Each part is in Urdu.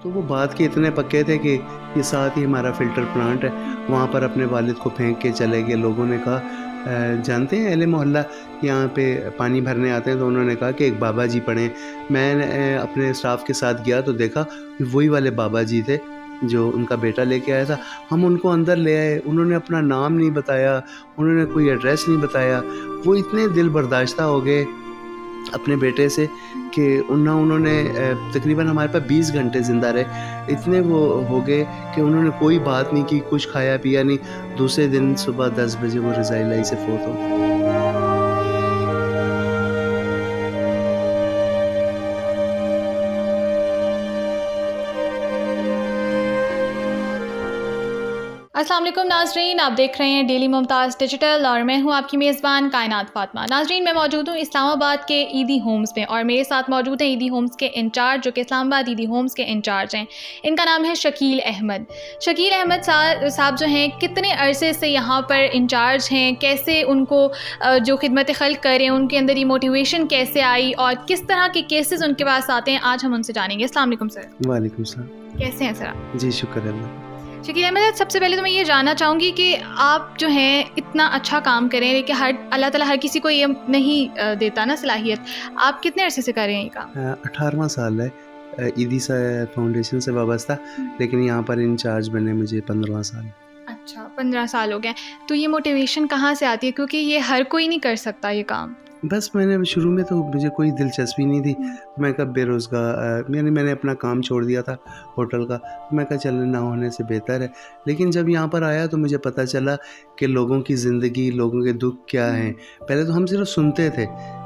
تو وہ بات کے اتنے پکے تھے کہ یہ ساتھ ہی ہمارا فلٹر پلانٹ ہے، وہاں پر اپنے والد کو پھینک کے چلے گئے۔ لوگوں نے کہا جانتے ہیں اہل محلہ یہاں پہ پانی بھرنے آتے ہیں، تو انہوں نے کہا کہ ایک بابا جی پڑھیں۔ میں نے اپنے اسٹاف کے ساتھ گیا تو دیکھا کہ وہی والے بابا جی تھے جو ان کا بیٹا لے کے آیا تھا۔ ہم ان کو اندر لے آئے، انہوں نے اپنا نام نہیں بتایا، انہوں نے کوئی ایڈریس نہیں بتایا۔ وہ اتنے دل برداشتہ ہو گئے اپنے بیٹے سے کہ انہوں نے تقریباً ہمارے پاس 20 گھنٹے زندہ رہے۔ اتنے وہ ہو گئے کہ انہوں نے کوئی بات نہیں کی، کچھ کھایا پیا نہیں۔ دوسرے دن صبح 10 بجے وہ رضاء الہی سے فوت ہو گئے۔ السلام علیکم ناظرین، آپ دیکھ رہے ہیں ڈیلی ممتاز ڈیجیٹل اور میں ہوں آپ کی میزبان کائنات فاطمہ۔ ناظرین، میں موجود ہوں اسلام آباد کے ایدی ہومز میں اور میرے ساتھ موجود ہیں ایدی ہومز کے انچارج جو کہ اسلام آباد ایدی ہومز کے انچارج ہیں۔ ان کا نام ہے شکیل احمد۔ شکیل احمد صاحب جو ہیں کتنے عرصے سے یہاں پر انچارج ہیں، کیسے ان کو جو خدمت خلق کر رہے ہیں ان کے اندر یہ موٹیویشن کیسے آئی اور کس طرح کے کیسز ان کے پاس آتے ہیں، آج ہم ان سے جانیں گے۔ السلام علیکم سر۔ وعلیکم السلام۔ کیسے ہیں سر آپ؟ جی شکر اللہ۔ شکیل احمد، سب سے پہلے تو میں یہ جاننا چاہوں گی کہ آپ جو ہیں اتنا اچھا کام کریں، لیکن اللہ تعالیٰ ہر کسی کو یہ نہیں دیتا نا صلاحیت۔ آپ کتنے عرصے سے کر رہے ہیں یہ کام؟ 18واں سال ہے ایدی فاؤنڈیشن سے وابستہ، لیکن یہاں پر انچارج بنے مجھے 15واں سال۔ اچھا، 15 سال ہو گئے۔ تو یہ موٹیویشن کہاں سے آتی ہے؟ کیونکہ یہ ہر کوئی نہیں کر سکتا یہ کام۔ بس میں نے شروع میں تو مجھے کوئی دلچسپی نہیں تھی، میں کہا بے روزگار میں نے اپنا کام چھوڑ دیا تھا ہوٹل کا، میں کہا چلے نہ ہونے سے بہتر ہے۔ لیکن جب یہاں پر آیا تو مجھے پتہ چلا کہ لوگوں کی زندگی، لوگوں کے دکھ کیا ہیں۔ پہلے تو ہم صرف سنتے تھے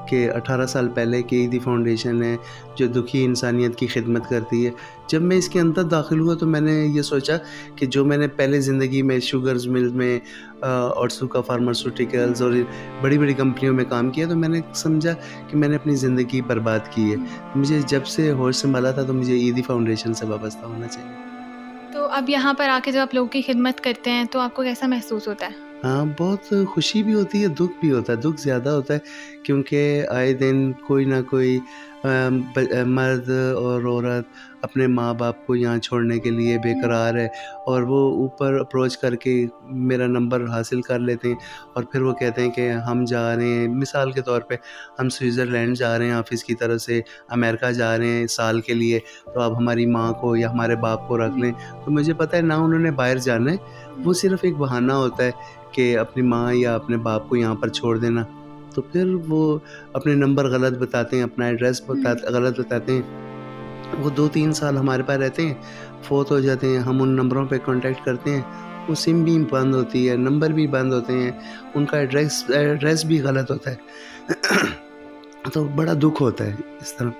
کہ 18 سال پہلے کہ ایدی فاؤنڈیشن ہے جو دکھی انسانیت کی خدمت کرتی ہے۔ جب میں اس کے اندر داخل ہوا تو میں نے یہ سوچا کہ جو میں نے پہلے زندگی میں شوگرز مل میں اور سوکا فارماسوٹیکلز اور بڑی بڑی کمپنیوں میں کام کیا، تو میں نے سمجھا کہ میں نے اپنی زندگی برباد کی ہے۔ مجھے جب سے ہوش سنبھالا تھا تو مجھے ایدی فاؤنڈیشن سے وابستہ ہونا چاہیے۔ تو اب یہاں پر آ کے جب آپ لوگوں کی خدمت کرتے ہیں تو آپ کو کیسا محسوس ہوتا ہے؟ ہاں، بہت خوشی بھی ہوتی ہے، دکھ بھی ہوتا ہے۔ دکھ زیادہ ہوتا ہے کیونکہ آئے دن کوئی نہ کوئی مرد اور عورت اپنے ماں باپ کو یہاں چھوڑنے کے لیے بے قرار ہے، اور وہ اوپر اپروچ کر کے میرا نمبر حاصل کر لیتے ہیں، اور پھر وہ کہتے ہیں کہ ہم جا رہے ہیں، مثال کے طور پہ ہم سوئٹزرلینڈ جا رہے ہیں آفس کی طرف سے، امریکہ جا رہے ہیں سال کے لیے، تو آپ ہماری ماں کو یا ہمارے باپ کو رکھ لیں۔ تو مجھے پتہ ہے نہ انہوں نے باہر جانا ہے، وہ صرف ایک بہانہ ہوتا ہے کہ اپنی ماں یا اپنے باپ کو یہاں پر چھوڑ دینا۔ تو پھر وہ اپنے نمبر غلط بتاتے ہیں، اپنا ایڈریس غلط بتاتے ہیں۔ وہ 2-3 سال ہمارے پاس رہتے ہیں، فوت ہو جاتے ہیں، ہم ان نمبروں پہ کانٹیکٹ کرتے ہیں، وہ سم بھی بند ہوتی ہے، نمبر بھی بند ہوتے ہیں، ان کا ایڈریس بھی غلط ہوتا ہے۔ تو بڑا دکھ ہوتا ہے اس طرح۔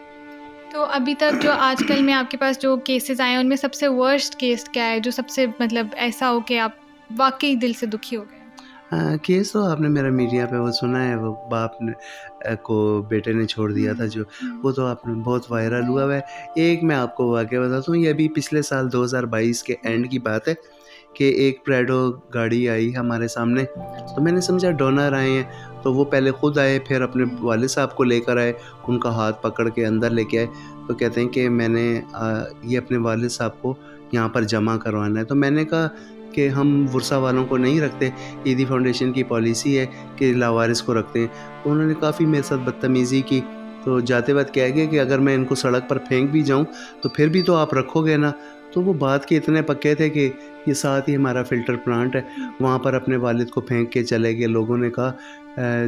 تو ابھی تک جو آج کل میں آپ کے پاس جو کیسز آئے ہیں ان میں سب سے ورسٹ کیس کیا ہے جو سب سے ایسا ہو کہ آپ واقعی دل سے دکھی ہو گئے؟ کیس تو آپ نے میرا میڈیا پہ وہ سنا ہے، وہ باپ نے کو بیٹے نے چھوڑ دیا تھا، جو وہ تو آپ نے بہت وائرل ہوا ہے۔ ایک میں آپ کو واقعہ بتاتا ہوں، یہ ابھی پچھلے سال 2022 کے اینڈ کی بات ہے کہ ایک پریڈو گاڑی آئی ہمارے سامنے، تو میں نے سمجھا ڈونر آئے ہیں، تو وہ پہلے خود آئے، پھر اپنے والد صاحب کو لے کر آئے، ان کا ہاتھ پکڑ کے اندر لے کے آئے، تو کہتے ہیں کہ میں نے یہ اپنے والد صاحب کو یہاں پر جمع کروانا ہے۔ تو میں نے کہا کہ ہم ورثہ والوں کو نہیں رکھتے، ایدی فاؤنڈیشن کی پالیسی ہے کہ لاوارث کو رکھتے ہیں۔ تو انہوں نے کافی میرے ساتھ بدتمیزی کی، تو جاتے وقت کہہ گئے کہ اگر میں ان کو سڑک پر پھینک بھی جاؤں تو پھر بھی تو آپ رکھو گے نا۔ تو وہ بات کے اتنے پکے تھے کہ یہ ساتھ ہی ہمارا فلٹر پلانٹ ہے، وہاں پر اپنے والد کو پھینک کے چلے گئے۔ لوگوں نے کہا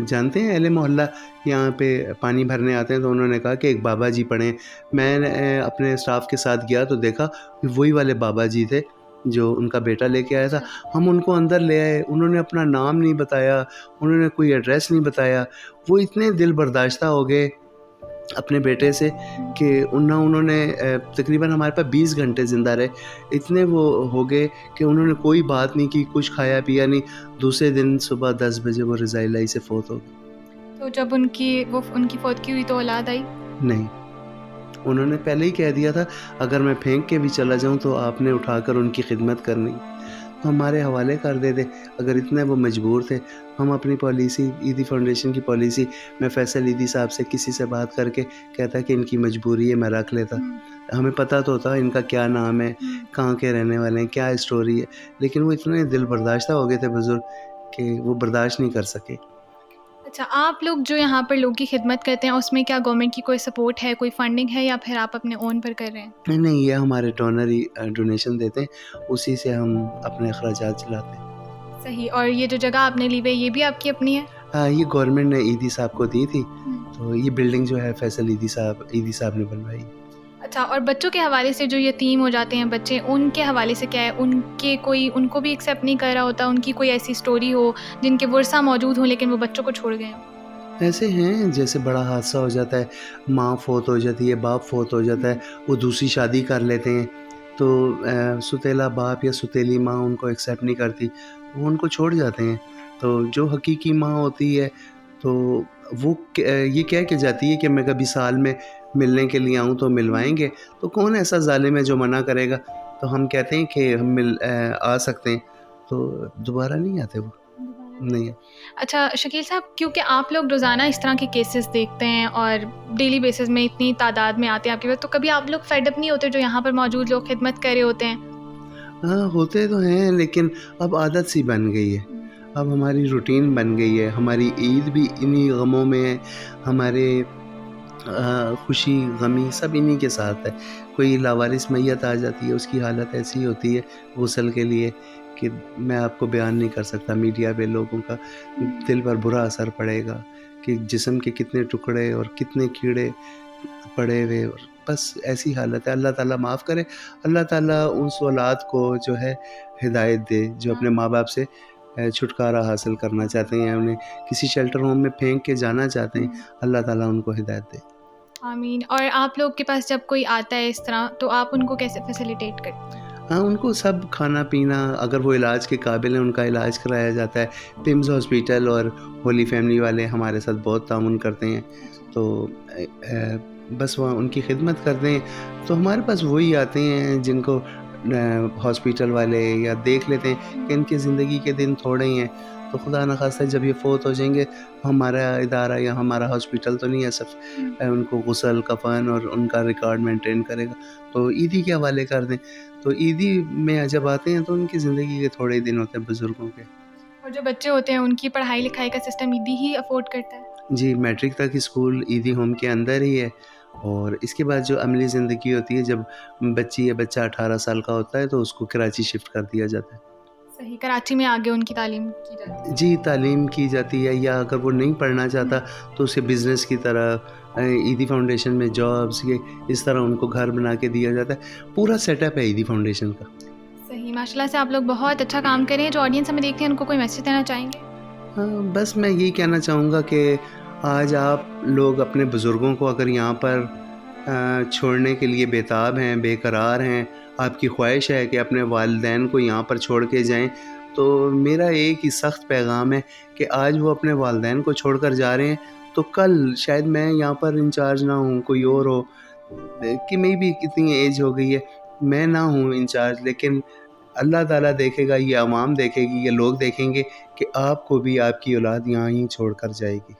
جانتے ہیں اہل محلہ یہاں پہ پانی بھرنے آتے ہیں، تو انہوں نے کہا کہ ایک بابا جی پڑھیں۔ میں نے اپنے اسٹاف کے ساتھ گیا تو دیکھا کہ وہی والے بابا جی تھے جو ان کا بیٹا لے کے آیا تھا۔ ہم ان کو اندر لے آئے، انہوں نے اپنا نام نہیں بتایا، انہوں نے کوئی ایڈریس نہیں بتایا۔ وہ اتنے دل برداشتہ ہو گئے اپنے بیٹے سے کہ انہوں نے تقریباً ہمارے پاس 20 گھنٹے زندہ رہے۔ اتنے وہ ہو گئے کہ انہوں نے کوئی بات نہیں کی، کچھ کھایا پیا نہیں۔ دوسرے دن صبح 10 بجے وہ رضاء الہی سے فوت ہو گئے۔ تو جب ان کی فوتگی ہوئی تو اولاد آئی نہیں؟ انہوں نے پہلے ہی کہہ دیا تھا اگر میں پھینک کے بھی چلا جاؤں تو آپ نے اٹھا کر ان کی خدمت کرنی۔ ہمارے حوالے کر دیتے اگر اتنے وہ مجبور تھے. ہم اپنی پالیسی عیدی فاؤنڈیشن کی پالیسی میں فیصل عیدی صاحب سے کسی سے بات کر کے کہتا کہ ان کی مجبوری ہے میں رکھ لیتا. ہمیں پتہ تو ہوتا ان کا کیا نام ہے, کہاں کے رہنے والے ہیں, کیا اسٹوری ہے, لیکن وہ اتنے دل برداشتہ ہو گئے تھے بزرگ کہ وہ برداشت نہیں کر سکے. اچھا, آپ لوگ جو یہاں پر لوگوں کی خدمت کرتے ہیں اس میں کیا گورنمنٹ کی کوئی سپورٹ ہے, کوئی فنڈنگ ہے, یا پھر آپ اپنے اون پر کر رہے ہیں؟ نہیں, یہ ہمارے ڈونر ہی ڈونیشن دیتے ہیں, اسی سے ہم اپنے اخراجات چلاتے ہیں. صحیح. اور یہ جو جگہ آپ نے لی ہوئی ہے یہ بھی آپ کی اپنی ہے؟ ہاں, یہ گورنمنٹ نے عیدی صاحب کو دی تھی, تو یہ بلڈنگ جو ہے فیصل عیدی صاحب نے بنوائی. اچھا, اور بچوں کے حوالے سے جو یتیم ہو جاتے ہیں بچے, ان کے حوالے سے کیا ہے, ان کو بھی ایکسیپٹ نہیں کر رہا ہوتا, ان کی کوئی ایسی سٹوری ہو جن کے ورثہ موجود ہوں لیکن وہ بچوں کو چھوڑ گئے ہوں؟ ایسے ہیں جیسے بڑا حادثہ ہو جاتا ہے, ماں فوت ہو جاتی ہے, باپ فوت ہو جاتا ہے, وہ دوسری شادی کر لیتے ہیں, تو ستیلا باپ یا ستیلی ماں ان کو ایکسیپٹ نہیں کرتی, وہ ان کو چھوڑ جاتے ہیں. تو جو حقیقی ماں ہوتی ہے تو وہ یہ کہہ کے جاتی ہے کہ میں کبھی سال میں ملنے کے لیے آؤں تو ملوائیں گے, تو کون ایسا ظالم ہے جو منع کرے گا. تو ہم کہتے ہیں کہ ہم آ سکتے ہیں, تو دوبارہ نہیں آتے وہ, نہیں. اچھا شکیل صاحب, کیونکہ آپ لوگ روزانہ اس طرح کے کیسز دیکھتے ہیں اور ڈیلی بیسس میں اتنی تعداد میں آتے ہیں آپ کے پاس, تو کبھی آپ لوگ فیڈ اپ نہیں ہوتے جو یہاں پر موجود لوگ خدمت کر رہے ہوتے ہیں؟ ہاں, ہوتے تو ہیں, لیکن اب عادت سی بن گئی ہے, اب ہماری روٹین بن گئی ہے. ہماری عید بھی انہی غموں میں ہے, ہمارے خوشی غمی سب انہی کے ساتھ ہے. کوئی لاوارث میت آ جاتی ہے, اس کی حالت ایسی ہوتی ہے غسل کے لیے کہ میں آپ کو بیان نہیں کر سکتا. میڈیا پہ لوگوں کا دل پر برا اثر پڑے گا کہ جسم کے کتنے ٹکڑے اور کتنے کیڑے پڑے ہوئے, اور بس ایسی حالت ہے. اللہ تعالیٰ معاف کرے, اللہ تعالیٰ اس اولاد کو جو ہے ہدایت دے جو اپنے ماں باپ سے چھٹکارا حاصل کرنا چاہتے ہیں, انہیں کسی شیلٹر ہوم میں پھینک کے جانا چاہتے ہیں, اللہ تعالیٰ ان کو ہدایت دے. آمین. اور آپ لوگ کے پاس جب کوئی آتا ہے اس طرح تو آپ ان کو کیسے فیسیلیٹیٹ کرتے ہیں؟ ہاں, ان کو سب کھانا پینا, اگر وہ علاج کے قابل ہیں ان کا علاج کرایا جاتا ہے. پمز ہاسپیٹل اور ہولی فیملی والے ہمارے ساتھ بہت تعاون کرتے ہیں, تو بس وہ ان کی خدمت کرتے ہیں. تو ہمارے پاس وہی آتے ہیں جن کو ہاسپیٹل والے یا دیکھ لیتے ہیں کہ ان کی زندگی کے دن تھوڑے ہی ہیں, تو خدا نخواستہ جب یہ فوت ہو جائیں گے ہمارا ادارہ یا ہمارا ہاسپیٹل تو نہیں ہے صرف ان کو غسل کفن اور ان کا ریکارڈ مینٹین کرے گا, تو عیدی کے حوالے کر دیں. تو عیدی میں جب آتے ہیں تو ان کی زندگی کے تھوڑے دن ہوتے ہیں بزرگوں کے. اور جو بچے ہوتے ہیں ان کی پڑھائی لکھائی کا سسٹم عیدی ہی افورڈ کرتا ہے؟ جی, میٹرک تک اسکول عیدی ہوم کے اندر ہی ہے, اور اس کے بعد جو عملی زندگی ہوتی ہے جب بچی یا بچہ 18 سال کا ہوتا ہے تو اس کو کراچی شفٹ کر دیا جاتا ہے. صحیح, کراچی میں آگے ان کی تعلیم کی جاتی ہے؟ جی, تعلیم کی جاتی ہے, یا اگر وہ نہیں پڑھنا چاہتا تو اسے بزنس کی طرح عیدی فاؤنڈیشن میں جابس کے اس طرح ان کو گھر بنا کے دیا جاتا ہے. پورا سیٹ اپ ہے عیدی فاؤنڈیشن کا. صحیح, ماشاء اللہ سے آپ لوگ بہت اچھا کام کریں ہیں. جو آڈینس ہمیں دیکھتے ہیں ان کو کوئی میسج دینا چاہیں گے؟ ہاں, بس میں یہی کہنا چاہوں گا کہ آج آپ لوگ اپنے بزرگوں کو اگر یہاں پر چھوڑنے کے لیے بےتاب ہیں, بے قرار ہیں, آپ کی خواہش ہے کہ اپنے والدین کو یہاں پر چھوڑ کے جائیں, تو میرا ایک ہی سخت پیغام ہے کہ آج وہ اپنے والدین کو چھوڑ کر جا رہے ہیں, تو کل شاید میں یہاں پر انچارج نہ ہوں, کوئی اور ہو, کہ میں بھی کتنی ایج ہو گئی ہے, میں نہ ہوں انچارج, لیکن اللہ تعالیٰ دیکھے گا, یہ عوام دیکھے گی, یہ لوگ دیکھیں گے کہ آپ کو بھی آپ کی اولاد یہاں ہی چھوڑ کر جائے گی.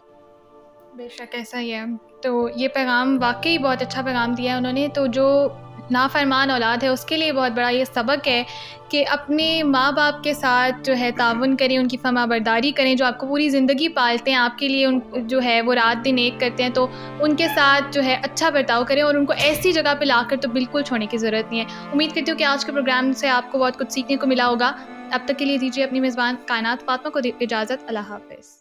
بے شک ایسا ہی ہے. تو یہ پیغام واقعی بہت اچھا پیغام دیا ہے انہوں نے. تو جو نافرمان اولاد ہے اس کے لیے بہت بڑا یہ سبق ہے کہ اپنے ماں باپ کے ساتھ جو ہے تعاون کریں, ان کی فرما برداری کریں, جو آپ کو پوری زندگی پالتے ہیں, آپ کے لیے ان جو ہے وہ رات دن ایک کرتے ہیں, تو ان کے ساتھ جو ہے اچھا برتاؤ کریں, اور ان کو ایسی جگہ پہ لا کر تو بالکل چھوڑنے کی ضرورت نہیں ہے. امید کرتی ہوں کہ آج کے پروگرام سے آپ کو بہت کچھ سیکھنے کو ملا ہوگا. اب تک کے لیے دیجیے اپنی میزبان کائنات فاطمہ کو اجازت. اللہ حافظ.